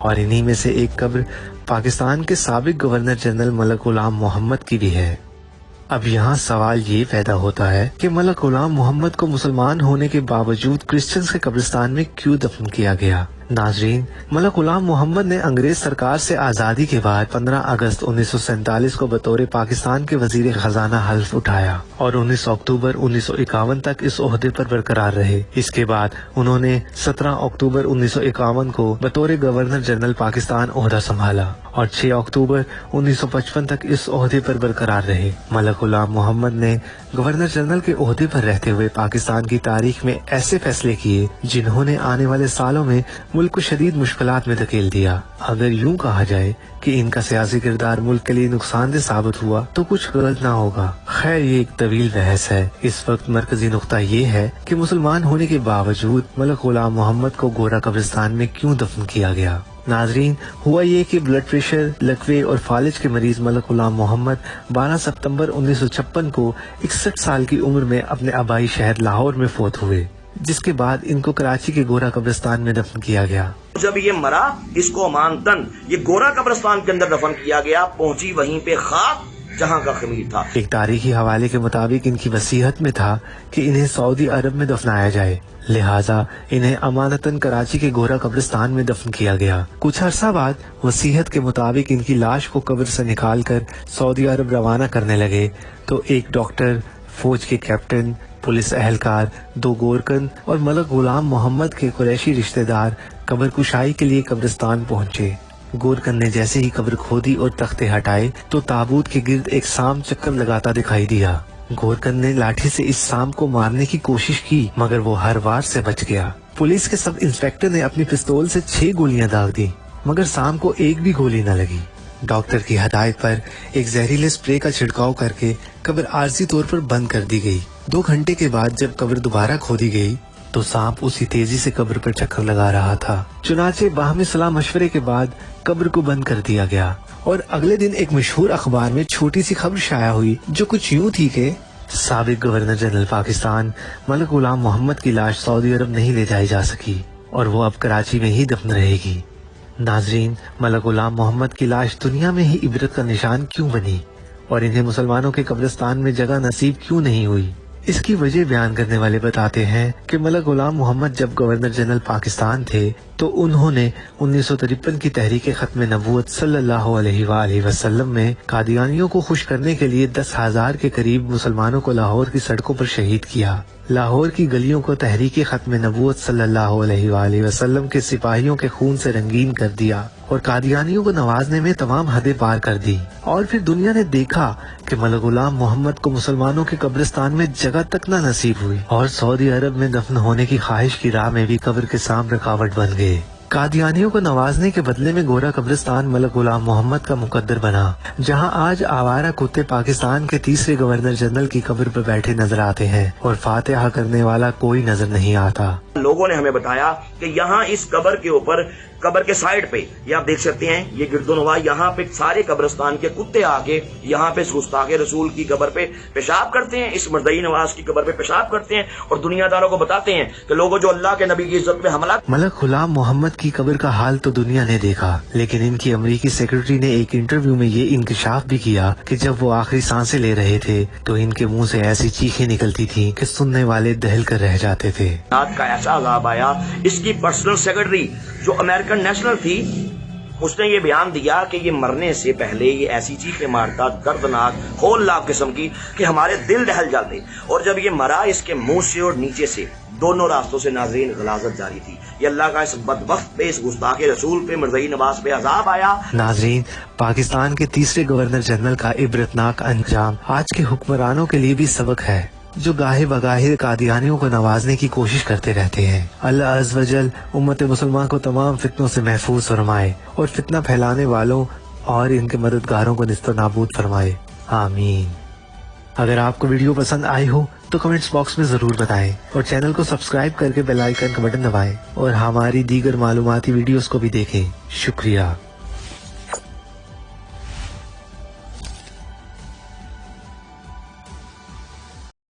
اور انہی میں سے ایک قبر پاکستان کے سابق گورنر جنرل ملک غلام محمد کی بھی ہے۔ اب یہاں سوال یہ پیدا ہوتا ہے کہ ملک غلام محمد کو مسلمان ہونے کے باوجود کرسچنز کے قبرستان میں کیوں دفن کیا گیا؟ ناظرین، ملک غلام محمد نے انگریز سرکار سے آزادی کے بعد 15 اگست 1947 کو بطور پاکستان کے وزیر خزانہ حلف اٹھایا اور 19 اکتوبر 1951 تک اس عہدے پر برقرار رہے۔ اس کے بعد انہوں نے 17 اکتوبر 1951 کو بطور گورنر جنرل پاکستان عہدہ سنبھالا اور 6 اکتوبر 1955 تک اس عہدے پر برقرار رہے۔ ملک غلام محمد نے گورنر جنرل کے عہدے پر رہتے ہوئے پاکستان کی تاریخ میں ایسے فیصلے کیے جنہوں نے آنے والے سالوں میں ملک کو شدید مشکلات میں دھکیل دیا۔ اگر یوں کہا جائے کہ ان کا سیاسی کردار ملک کے لیے نقصان دہ ثابت ہوا تو کچھ غلط نہ ہوگا۔ خیر، یہ ایک طویل بحث ہے۔ اس وقت مرکزی نقطہ یہ ہے کہ مسلمان ہونے کے باوجود ملک غلام محمد کو گورا قبرستان میں کیوں دفن کیا گیا؟ ناظرین، ہوا یہ کہ بلڈ پریشر، لکوے اور فالج کے مریض ملک غلام محمد 12 ستمبر 1956 کو 61 سال کی عمر میں اپنے آبائی شہر لاہور میں فوت ہوئے، جس کے بعد ان کو کراچی کے گورا قبرستان میں دفن کیا گیا۔ جب یہ مرا، اس کو امانتن یہ گورا قبرستان کے اندر دفن کیا گیا، پہنچی وہیں پہ خاک جہاں کا خمیر تھا۔ ایک تاریخی حوالے کے مطابق ان کی وصیت میں تھا کہ انہیں سعودی عرب میں دفنایا جائے، لہٰذا انہیں امانتاً کراچی کے گورا قبرستان میں دفن کیا گیا۔ کچھ عرصہ بعد وصیت کے مطابق ان کی لاش کو قبر سے نکال کر سعودی عرب روانہ کرنے لگے تو ایک ڈاکٹر، فوج کے کیپٹن، پولیس اہلکار، 2 گورکن اور ملک غلام محمد کے قریشی رشتہ دار قبر کشائی کے لیے قبرستان پہنچے۔ گورکن نے جیسے ہی قبر کھودی اور تختے ہٹائے تو تابوت کے گرد ایک سام چکر لگاتا دکھائی دیا۔ گورکن نے لاٹھی سے اس سام کو مارنے کی کوشش کی مگر وہ ہر وار سے بچ گیا۔ پولیس کے سب انسپیکٹر نے اپنی پستول سے 6 گولیاں داغ دی مگر سام کو ایک بھی گولی نہ لگی۔ ڈاکٹر کی ہدایت پر ایک زہریلے اسپرے کا چھڑکاؤ کر کے قبر عارضی طور پر بند کر دی گئی۔ 2 گھنٹے کے بعد جب قبر دوبارہ کھودی گئی تو سانپ اسی تیزی سے قبر پر چکر لگا رہا تھا۔ چنانچہ باہمی صلاح مشورے کے بعد قبر کو بند کر دیا گیا اور اگلے دن ایک مشہور اخبار میں چھوٹی سی خبر شائع ہوئی جو کچھ یوں تھی کہ سابق گورنر جنرل پاکستان ملک غلام محمد کی لاش سعودی عرب نہیں لے جائی جا سکی اور وہ اب کراچی میں ہی دفن رہے گی۔ ناظرین، ملک غلام محمد کی لاش دنیا میں ہی عبرت کا نشان کیوں بنی اور انہیں مسلمانوں کے قبرستان میں جگہ نصیب کیوں نہیں ہوئی؟ اس کی وجہ بیان کرنے والے بتاتے ہیں کہ ملک غلام محمد جب گورنر جنرل پاکستان تھے تو انہوں نے 1953 کی تحریک ختم نبوت صلی اللہ علیہ وآلہ وسلم میں قادیانیوں کو خوش کرنے کے لیے 10,000 کے قریب مسلمانوں کو لاہور کی سڑکوں پر شہید کیا۔ لاہور کی گلیوں کو تحریک ختم نبوت صلی اللہ علیہ وآلہ وسلم کے سپاہیوں کے خون سے رنگین کر دیا اور قادیانیوں کو نوازنے میں تمام حدیں پار کر دی، اور پھر دنیا نے دیکھا کہ ملک غلام محمد کو مسلمانوں کے قبرستان میں جگہ تک نہ نصیب ہوئی اور سعودی عرب میں دفن ہونے کی خواہش کی راہ میں بھی قبر کے سام رکاوٹ بن گئے۔ قادیانیوں کو نوازنے کے بدلے میں گورا قبرستان ملک غلام محمد کا مقدر بنا، جہاں آج آوارہ کتے پاکستان کے تیسرے گورنر جنرل کی قبر پر بیٹھے نظر آتے ہیں اور فاتحہ کرنے والا کوئی نظر نہیں آتا۔ لوگوں نے ہمیں بتایا کہ یہاں اس قبر کے اوپر، قبر کے سائڈ پہ یہ آپ دیکھ سکتے ہیں، یہ گرد و نواح، یہاں پہ سارے قبرستان کے کتے آ کے یہاں پہ گستاخ رسول کی قبر پہ پیشاب کرتے ہیں، اس مرزئی نواز کی قبر پہ پیشاب کرتے ہیں اور دنیا داروں کو بتاتے ہیں کہ لوگوں جو اللہ کے نبی کی عزت پہ حملہ۔ ملک غلام محمد کی قبر کا حال تو دنیا نے دیکھا، لیکن ان کی امریکی سیکرٹری نے ایک انٹرویو میں یہ انکشاف بھی کیا کہ جب وہ آخری سانسیں لے رہے تھے تو ان کے منہ سے ایسی چیخیں نکلتی تھیں کہ سننے والے دہل کر رہ جاتے تھے۔ کا ایسا عذاب آیا، اس کی پرسنل سیکرٹری جو امریکن نیشنل تھی، اس نے یہ بیان دیا کہ یہ مرنے سے پہلے یہ ایسی چیخیں مارتا، دردناک ہولناک قسم کی، کہ ہمارے دل دہل جاتے، اور جب یہ مرا اس کے منہ سے اور نیچے سے دونوں راستوں سے ناظرین غلاظت جاری تھی۔ یہ اللہ کا اس بدبخت پہ، اس گستاخ رسول پہ، مرزئی نواز پہ عذاب آیا۔ ناظرین، پاکستان کے تیسرے گورنر جنرل کا عبرتناک انجام آج کے حکمرانوں کے لیے بھی سبق ہے جو گاہے بگاہے قادیانیوں کو نوازنے کی کوشش کرتے رہتے ہیں۔ اللہ عز و جل امت مسلمان کو تمام فتنوں سے محفوظ فرمائے اور فتنہ پھیلانے والوں اور ان کے مددگاروں کو نیست و نابود فرمائے، آمین۔ اگر آپ کو ویڈیو پسند آئی ہو تو کمنٹس باکس میں ضرور بتائیں اور چینل کو سبسکرائب کر کے بیل آئیکن کا بٹن دبائیں اور ہماری دیگر معلوماتی ویڈیوز کو بھی دیکھیں۔ شکریہ۔